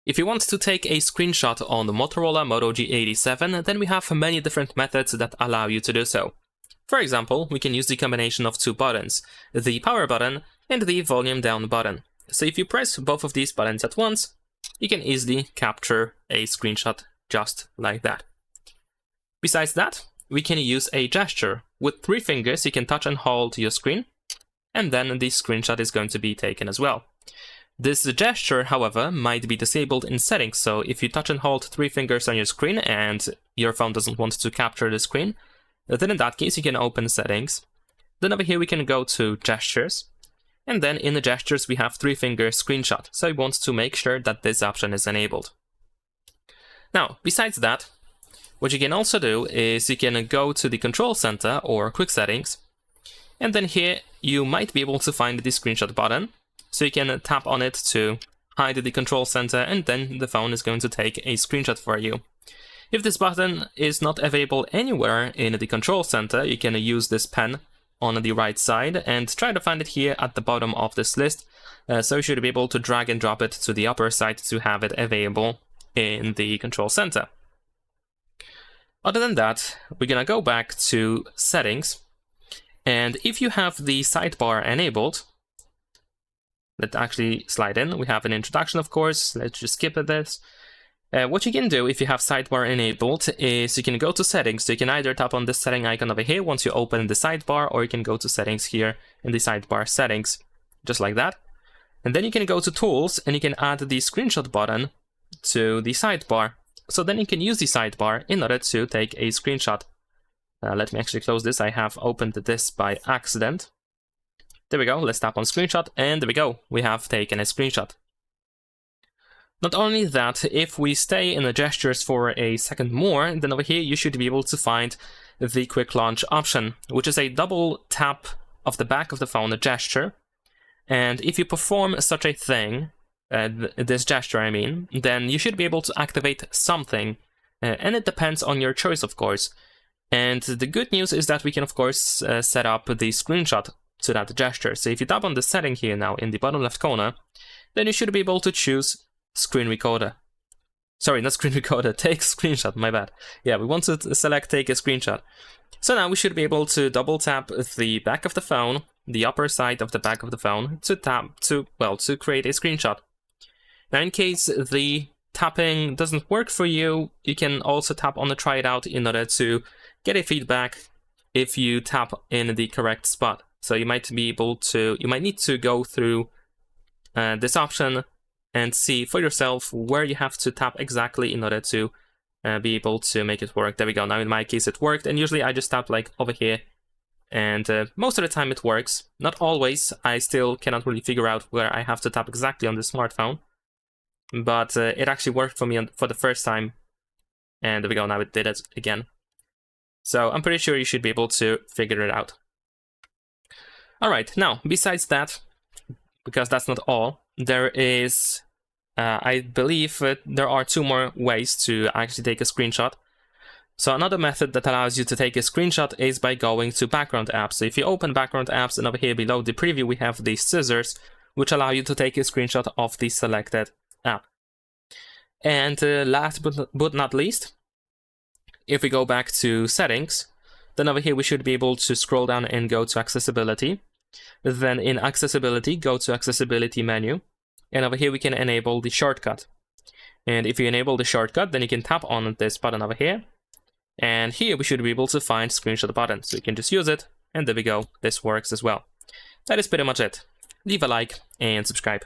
If you want to take a screenshot on the Motorola Moto G87, then we have many different methods that allow you to do so. For example, we can use the combination of two buttons, the power button and the volume down button. So if you press both of these buttons at once, you can easily capture a screenshot just like that. Besides that, we can use a gesture. With 3 fingers, you can touch and hold your screen, and then the screenshot is going to be taken as well. This gesture, however, might be disabled in settings, so if you touch and hold 3 fingers on your screen and your phone doesn't want to capture the screen, then in that case you can open settings. Then over here we can go to gestures, and then in the gestures we have 3-finger screenshot, so we want to make sure that this option is enabled. Now, besides that, what you can also do is you can go to the control center or quick settings, and then here you might be able to find the screenshot button. So you can tap on it to hide the control center, and then the phone is going to take a screenshot for you. If this button is not available anywhere in the control center, you can use this pen on the right side and try to find it here at the bottom of this list. So you should be able to drag and drop it to the upper side to have it available in the control center. Other than that, we're gonna go back to settings, and if you have the sidebar enabled, let's actually slide in. We have an introduction, of course. Let's just skip at this. What you can do if you have sidebar enabled is you can go to settings. So you can either tap on this setting icon over here once you open the sidebar, or you can go to settings here in the sidebar settings, just like that. And then you can go to tools and you can add the screenshot button to the sidebar. So then you can use the sidebar in order to take a screenshot. Let me actually close this. I have opened this by accident. There we go, let's tap on screenshot, and there we go, we have taken a screenshot. Not only that, if we stay in the gestures for a second more, then over here you should be able to find the quick launch option, which is a double tap of the back of the phone, a gesture. And if you perform such a thing, this gesture I mean, then you should be able to activate something, and it depends on your choice, of course. And the good news is that we can of course set up the screenshot to that gesture. So if you tap on the setting here now in the bottom left corner, then you should be able to choose screen recorder. Sorry, not screen recorder, take screenshot, my bad. Yeah, we want to select take a screenshot. So now we should be able to double tap the back of the phone, the upper side of the back of the phone, to create a screenshot. Now in case the tapping doesn't work for you, you can also tap on the try it out in order to get a feedback if you tap in the correct spot. So you might need to go through this option and see for yourself where you have to tap exactly in order to be able to make it work. There we go. Now in my case it worked, and usually I just tap like over here, and most of the time it works. Not always. I still cannot really figure out where I have to tap exactly on the smartphone, but it actually worked for me for the first time, and there we go. Now it did it again. So I'm pretty sure you should be able to figure it out. Alright, now, besides that, because that's not all, there is, I believe there are 2 more ways to actually take a screenshot. So another method that allows you to take a screenshot is by going to background apps. So if you open background apps, and over here below the preview we have the scissors, which allow you to take a screenshot of the selected app. And last but not least, if we go back to settings, then over here we should be able to scroll down and go to accessibility. Then in accessibility, go to accessibility menu, and over here we can enable the shortcut. And if you enable the shortcut, then you can tap on this button over here, and here we should be able to find screenshot button. So you can just use it, and there we go, this works as well. That is pretty much it. Leave a like and subscribe.